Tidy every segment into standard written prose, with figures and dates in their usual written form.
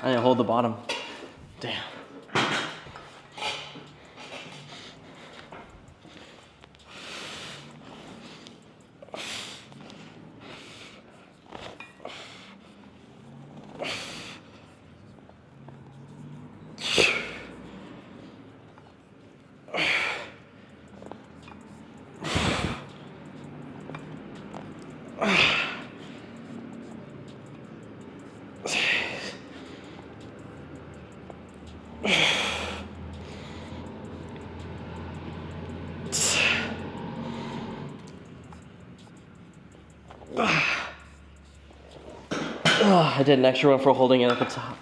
I didn't hold the bottom. Damn. I did an extra one for holding it at the top.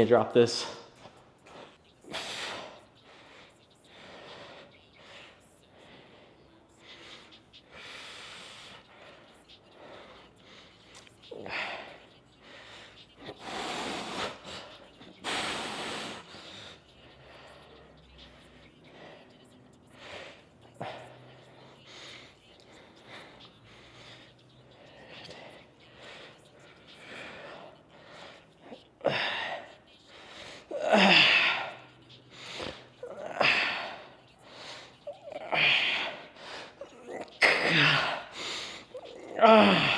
need to drop this. Oh.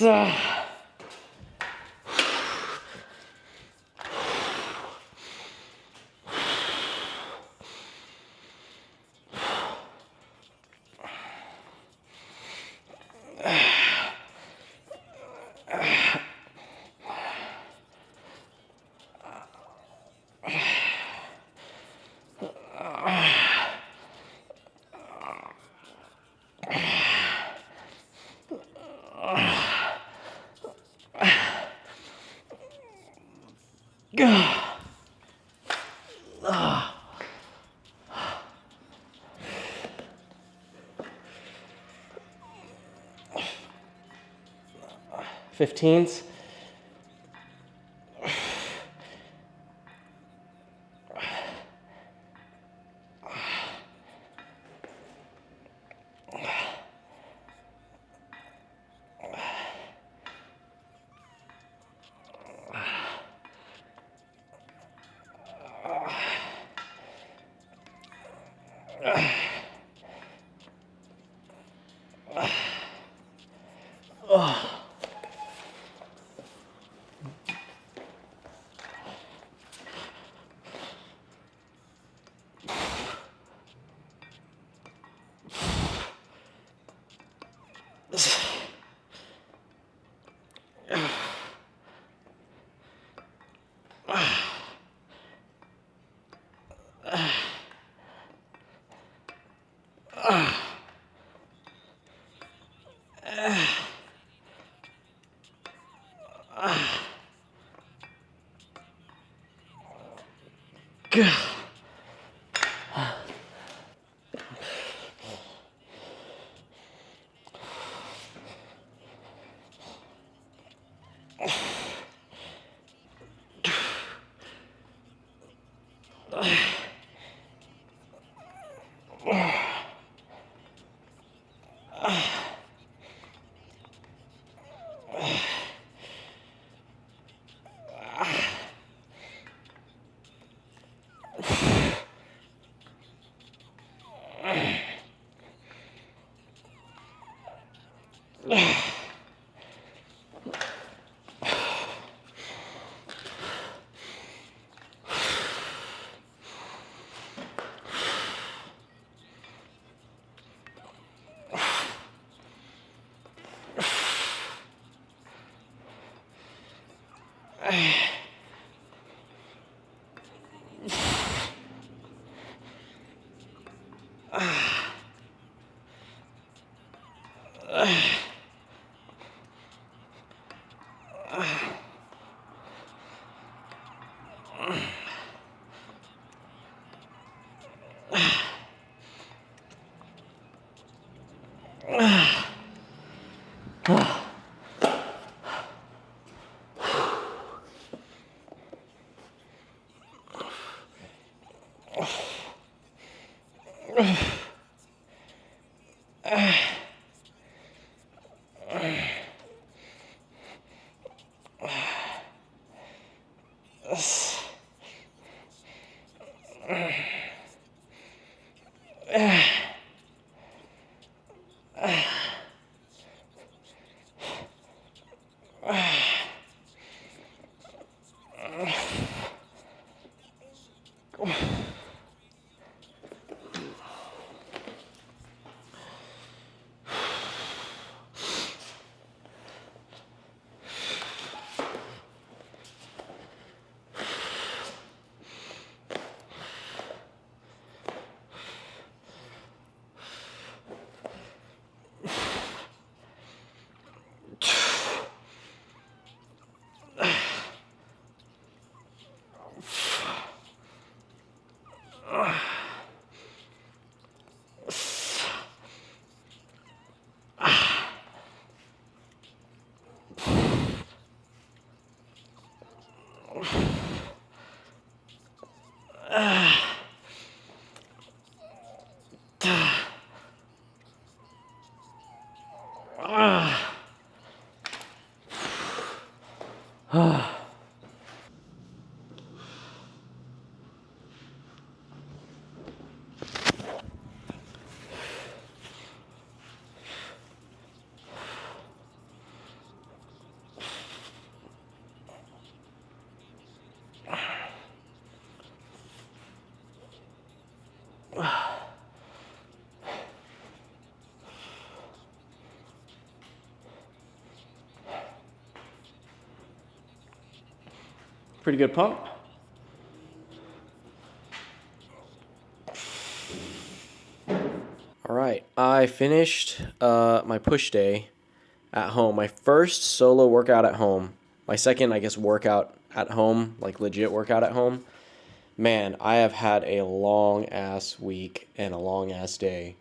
Ah. 15s. Oh. Pretty good pump. All right, I finished my push day at home. My first solo workout at home. My second, I guess, workout at home, like legit workout at home. Man, I have had a long ass week and a long ass day.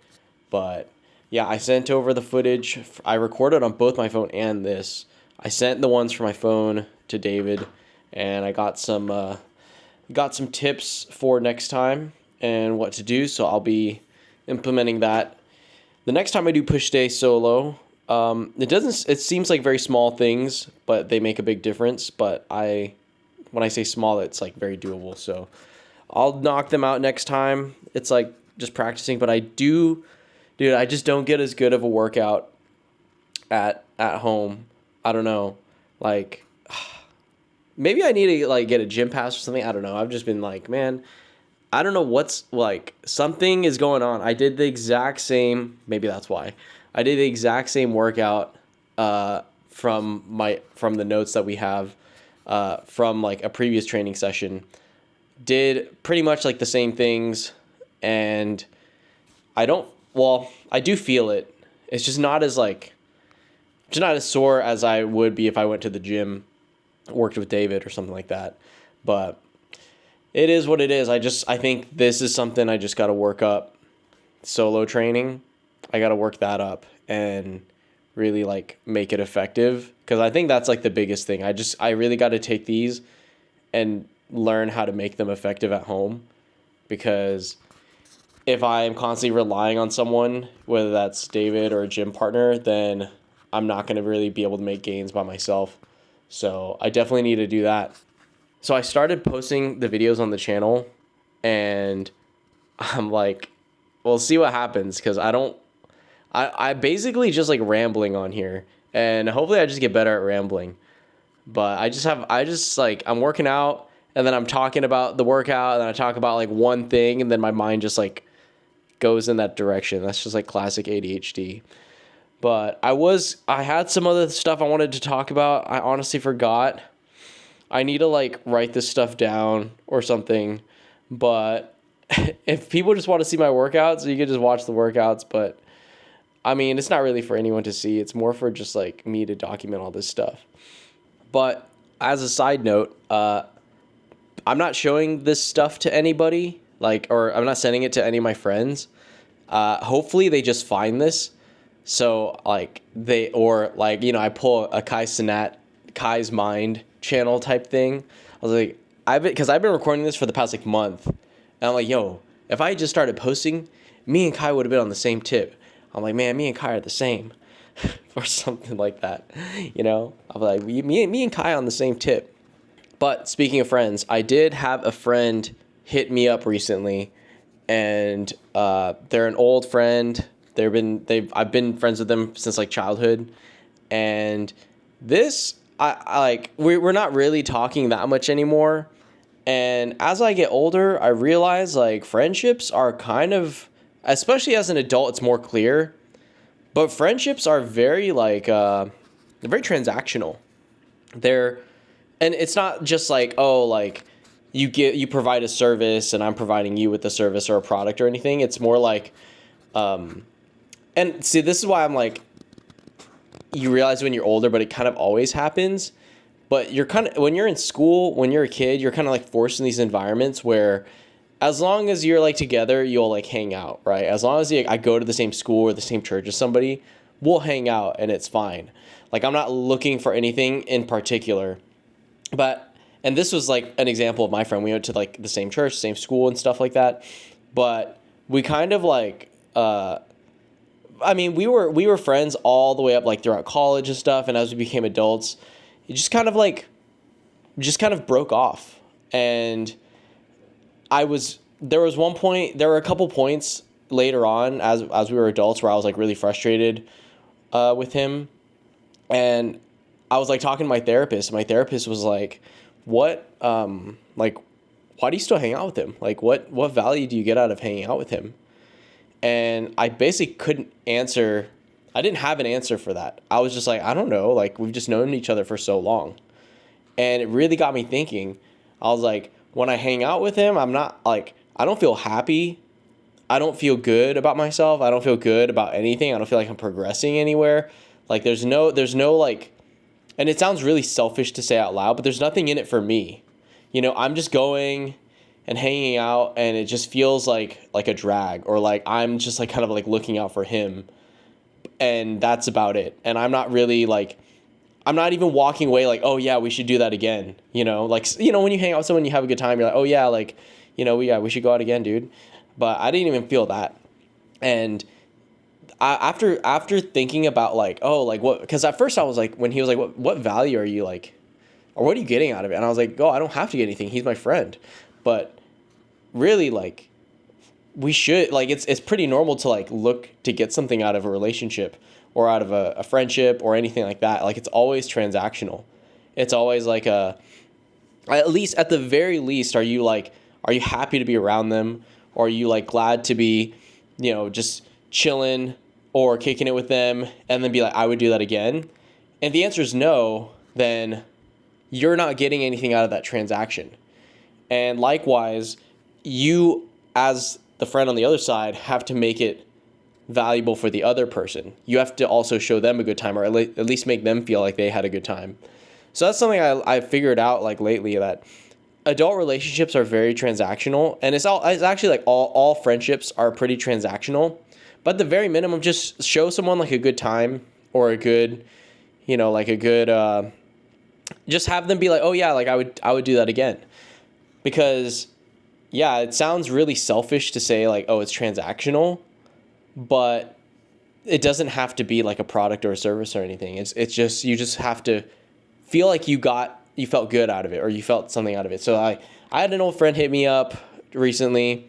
But yeah, I sent over the footage. I recorded on both my phone and this. I sent the ones for my phone to David, and I got some tips for next time and what to do. So I'll be implementing that the next time I do push day solo. It seems like very small things, but they make a big difference. But when I say small, it's like very doable. So I'll knock them out next time. It's like just practicing, but I just don't get as good of a workout at home. I don't know. Like, maybe I need to like get a gym pass or something. I don't know. I've just been like, man, I don't know what's like, something is going on. I did the exact same, maybe that's why. I did the exact same workout from the notes that we have from like a previous training session. Did pretty much like the same things, and I do feel it. It's just not as sore as I would be if I went to the gym, worked with David or something like that. But it is what it is. I think this is something I just got to work up. Solo training, I got to work that up and really like make it effective, because I think that's like the biggest thing. I really got to take these and learn how to make them effective at home, because if I am constantly relying on someone, whether that's David or a gym partner, then I'm not going to really be able to make gains by myself. So I definitely need to do that. So I started posting the videos on the channel, and I'm like, we'll see what happens, because I basically just like rambling on here, and hopefully I just get better at rambling. But I'm working out, and then I'm talking about the workout, and then I talk about like one thing, and then my mind just like goes in that direction. That's just like classic ADHD. But I had some other stuff I wanted to talk about. I honestly forgot. I need to like write this stuff down or something. But if people just want to see my workouts, you can just watch the workouts. But I mean, it's not really for anyone to see. It's more for just like me to document all this stuff. But as a side note, I'm not showing this stuff to anybody, like, or I'm not sending it to any of my friends. Hopefully they just find this. So like or like, I pull a Kai's Mind channel type thing. I was like, because I've been recording this for the past like month, and I'm like, yo, if I just started posting, me and Kai would have been on the same tip. I'm like, man, me and Kai are the same, or something like that. I'm like, me and Kai on the same tip. But speaking of friends, I did have a friend hit me up recently, and they're an old friend. I've been friends with them since like childhood, and this I like we're not really talking that much anymore. And as I get older, I realize like friendships are kind of, especially as an adult, it's more clear. But friendships are very like they're very transactional. And it's not just like, oh, like you provide a service and I'm providing you with a service or a product or anything. It's more like, and see, this is why I'm like, you realize when you're older, but it kind of always happens. But you're kind of, when you're in school, when you're a kid, you're kind of like forced in these environments where as long as you're like together, you'll like hang out, right? As long as I go to the same school or the same church as somebody, we'll hang out and it's fine. Like I'm not looking for anything in particular. And this was like an example of my friend. We went to like the same church, same school and stuff like that. But we kind of like, we were friends all the way up like throughout college and stuff. And as we became adults, it just kind of broke off. And there were a couple points later on as we were adults where I was like really frustrated with him. And I was like talking to my therapist. My therapist was like, what, like, why do you still hang out with him? Like, what value do you get out of hanging out with him? And I basically couldn't answer. I didn't have an answer for that. I was just like, I don't know. Like, we've just known each other for so long. And it really got me thinking. I was like, when I hang out with him, I'm not like, I don't feel happy. I don't feel good about myself. I don't feel good about anything. I don't feel like I'm progressing anywhere. Like, there's no like, and it sounds really selfish to say out loud, but there's nothing in it for me. I'm just going and hanging out, and it just feels like a drag, or like I'm just like kind of like looking out for him, and that's about it. And I'm not really like, I'm not even walking away like, oh yeah, we should do that again. Like, when you hang out with someone, you have a good time, you're like, oh yeah, like, we should go out again, dude. But I didn't even feel that. And after thinking about like, oh, like what, because at first I was like, when he was like, what value are you like, or what are you getting out of it? And I was like, oh, I don't have to get anything. He's my friend. But really, like, we should, like, it's pretty normal to like look to get something out of a relationship or out of a friendship or anything like that. Like, it's always transactional. It's always like at the very least, are you happy to be around them? Or are you like glad to be, just chilling or kicking it with them, and then be like, I would do that again? And the answer is no, then you're not getting anything out of that transaction. And likewise, you as the friend on the other side have to make it valuable for the other person. You have to also show them a good time, or at least make them feel like they had a good time. So that's something I figured out like lately, that adult relationships are very transactional, and it's actually like all friendships are pretty transactional. But at the very minimum, just show someone like a good time, or a good, just have them be like, oh yeah, like I would do that again. Because yeah, it sounds really selfish to say like, oh, it's transactional, but it doesn't have to be like a product or a service or anything. It's just, you just have to feel like you felt good out of it, or you felt something out of it. So I had an old friend hit me up recently,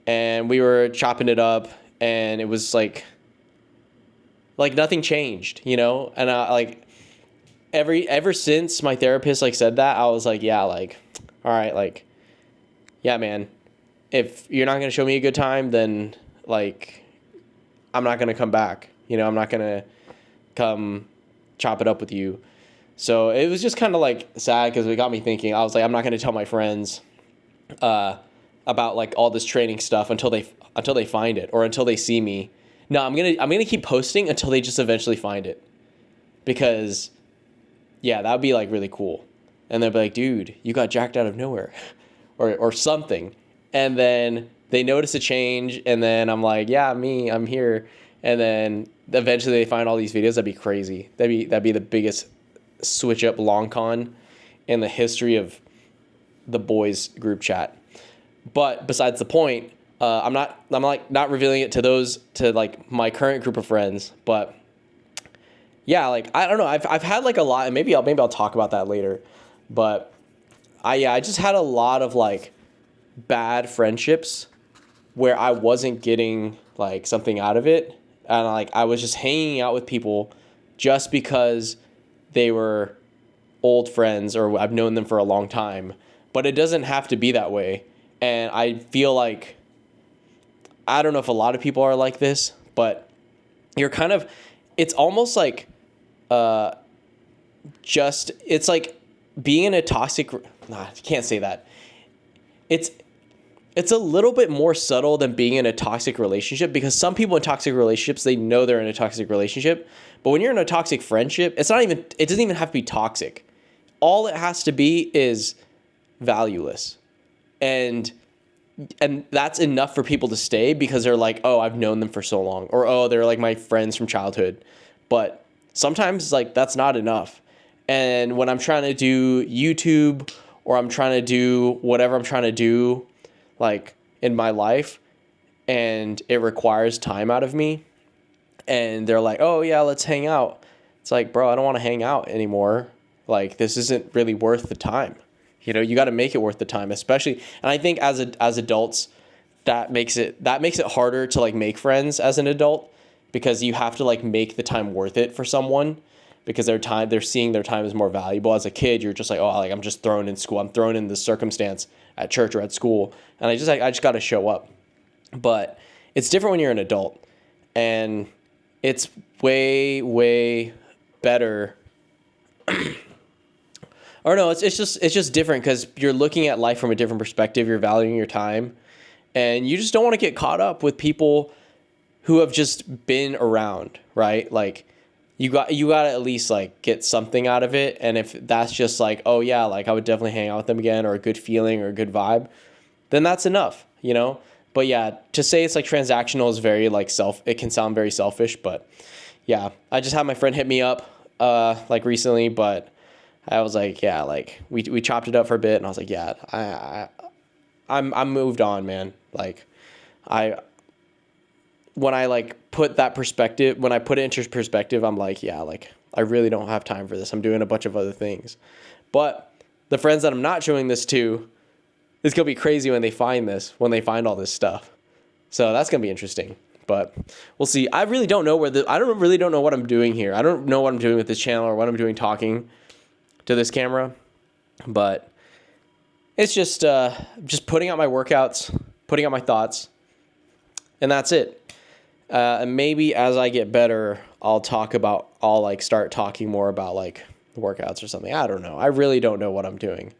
and we were chopping it up, and it was like nothing changed, and I like ever since my therapist like said that, I was like, yeah, like, all right, like, yeah, man, if you're not going to show me a good time, then like, I'm not going to come back, I'm not going to come chop it up with you. So it was just kind of like sad, because it got me thinking. I was like, I'm not going to tell my friends about like all this training stuff until they find it, or until they see me. No, I'm gonna keep posting until they just eventually find it, because yeah, that would be like really cool. And they'll be like, dude, you got jacked out of nowhere. or something. And then they notice a change, and then I'm like, yeah, I'm here. And then eventually they find all these videos. That'd be crazy. That'd be the biggest switch up long con in the history of the boys group chat. But besides the point, I'm not revealing it to like my current group of friends, but yeah, like I don't know, I've had like a lot, and maybe I'll talk about that later, but I just had a lot of like bad friendships where I wasn't getting like something out of it, and like I was just hanging out with people just because they were old friends or I've known them for a long time, but it doesn't have to be that way. And I feel like, I don't know if a lot of people are like this, but it's almost like, it's like being in a toxic, I can't say that. It's a little bit more subtle than being in a toxic relationship, because some people in toxic relationships, they know they're in a toxic relationship, but when you're in a toxic friendship, it doesn't even have to be toxic. All it has to be is valueless. And that's enough for people to stay, because they're like, oh, I've known them for so long, or oh, they're like my friends from childhood. But sometimes like that's not enough. And when I'm trying to do YouTube, or I'm trying to do whatever I'm trying to do like in my life, and it requires time out of me, and they're like, oh yeah, let's hang out. It's like, bro, I don't want to hang out anymore. Like, this isn't really worth the time. You know, you got to make it worth the time, especially. And I think as adults, that makes it harder to like make friends as an adult, because you have to like make the time worth it for someone, because they're seeing their time as more valuable. As a kid, you're just like, oh, like I'm just thrown in school. I'm thrown in this circumstance at church or at school, and I just got to show up. But it's different when you're an adult, and it's way, way better. Or no, it's just different, because you're looking at life from a different perspective. You're valuing your time, and you just don't want to get caught up with people who have just been around, right? Like you got to at least like get something out of it. And if that's just like, oh yeah, like I would definitely hang out with them again, or a good feeling or a good vibe, then that's enough, you know? But yeah, to say it's like transactional is very like it can sound very selfish, but yeah, I just had my friend hit me up like recently, but I was like, yeah, like we chopped it up for a bit, and I was like, yeah, I'm moved on, man. Like when I like put that perspective, when I put it into perspective, I'm like, yeah, like I really don't have time for this. I'm doing a bunch of other things. But the friends that I'm not showing this to, it's gonna be crazy when they find all this stuff. So that's gonna be interesting. But we'll see. I really don't know really don't know what I'm doing here. I don't know what I'm doing with this channel, or what I'm doing talking to this camera, but it's just putting out my workouts, putting out my thoughts, and that's it. And maybe as I get better, I'll like start talking more about like workouts or something. I don't know. I really don't know what I'm doing.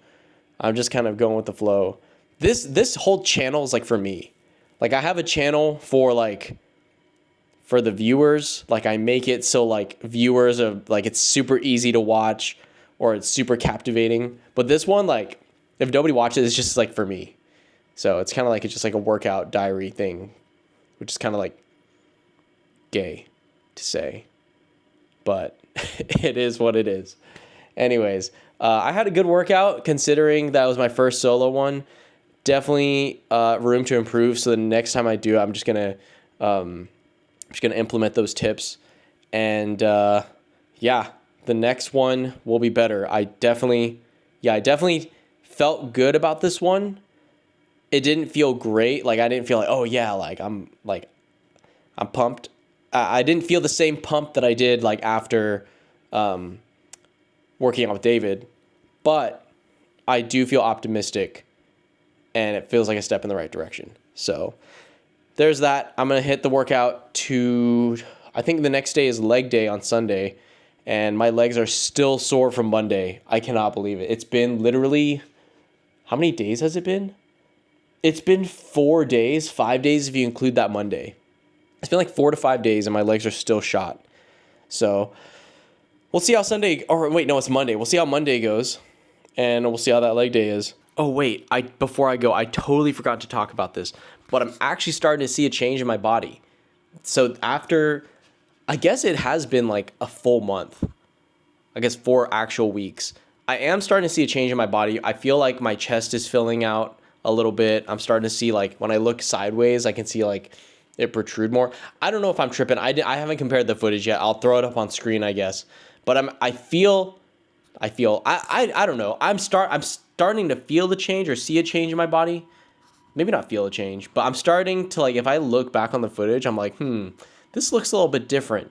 I'm just kind of going with the flow. This whole channel is like for me. Like I have a channel for the viewers. Like I make it so like viewers are like, it's super easy to watch, or it's super captivating. But this one, like if nobody watches, it's just like for me. So it's kind of like, it's just like a workout diary thing, which is kind of like gay to say, but it is what it is. Anyways, I had a good workout considering that was my first solo one. Definitely room to improve. So the next time I do, I'm just gonna implement those tips, and yeah, the next one will be better. I definitely felt good about this one. It didn't feel great. Like I didn't feel like, oh yeah, like I'm pumped. I didn't feel the same pump that I did like after working out with David, but I do feel optimistic, and it feels like a step in the right direction. So there's that. I'm going to hit the workout I think the next day is leg day on Sunday, and my legs are still sore from Monday. I cannot believe it. It's been literally, how many days has it been? It's been 4 days, 5 days if you include that Monday. It's been like 4 to 5 days, and my legs are still shot. So we'll see how it's Monday. We'll see how Monday goes, and we'll see how that leg day is. Oh wait, before I go, I totally forgot to talk about this, but I'm actually starting to see a change in my body. So after, I guess it has been like a full month. I guess 4 actual weeks. I am starting to see a change in my body. I feel like my chest is filling out a little bit. I'm starting to see like when I look sideways, I can see like it protrude more. I don't know if I'm tripping. I haven't compared the footage yet. I'll throw it up on screen, I guess. But I don't know. I'm starting to feel the change or see a change in my body. Maybe not feel a change, but I'm starting to like if I look back on the footage, I'm like, this looks a little bit different.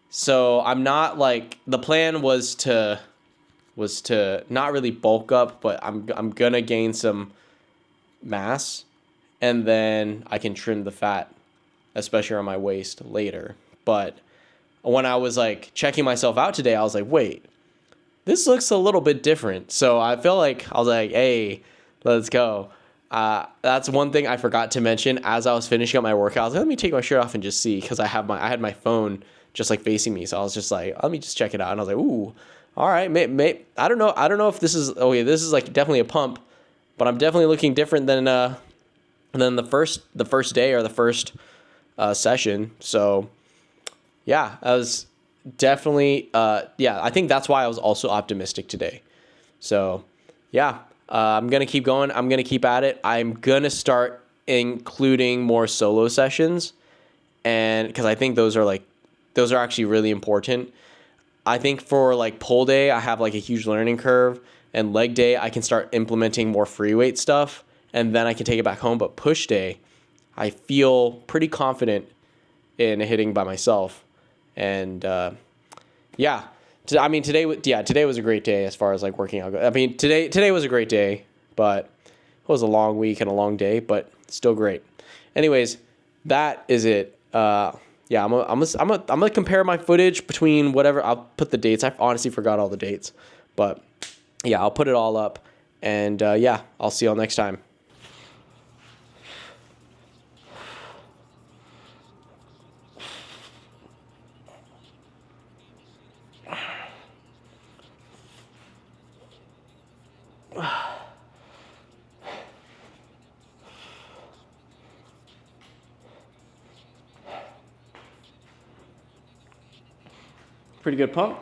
So I'm not like the plan was to not really bulk up, but I'm gonna gain some mass, and then I can trim the fat, especially on my waist later. But when I was like checking myself out today, I was like, wait, this looks a little bit different. So I feel like I was like, hey, let's go. That's one thing I forgot to mention as I was finishing up my workout. I was like, let me take my shirt off and just see, because I had my phone just like facing me, so I was just like, let me just check it out, and I was like, ooh, all right, I don't know if this is okay. This is like definitely a pump, but I'm definitely looking different than the first day or the first session. So yeah, I was definitely yeah. I think that's why I was also optimistic today. So yeah, I'm gonna keep going. I'm gonna keep at it. I'm gonna start including more solo sessions, and because I think those are actually really important. I think for like pull day, I have like a huge learning curve, and leg day, I can start implementing more free weight stuff, and then I can take it back home. But push day, I feel pretty confident in hitting by myself, and yeah. I mean, today was a great day as far as like working out. I mean, today was a great day, but it was a long week and a long day, but still great. Anyways, that is it. Yeah, I'm gonna compare my footage between whatever. I'll put the dates. I honestly forgot all the dates, but yeah, I'll put it all up, and yeah, I'll see y'all next time. Pretty good pump.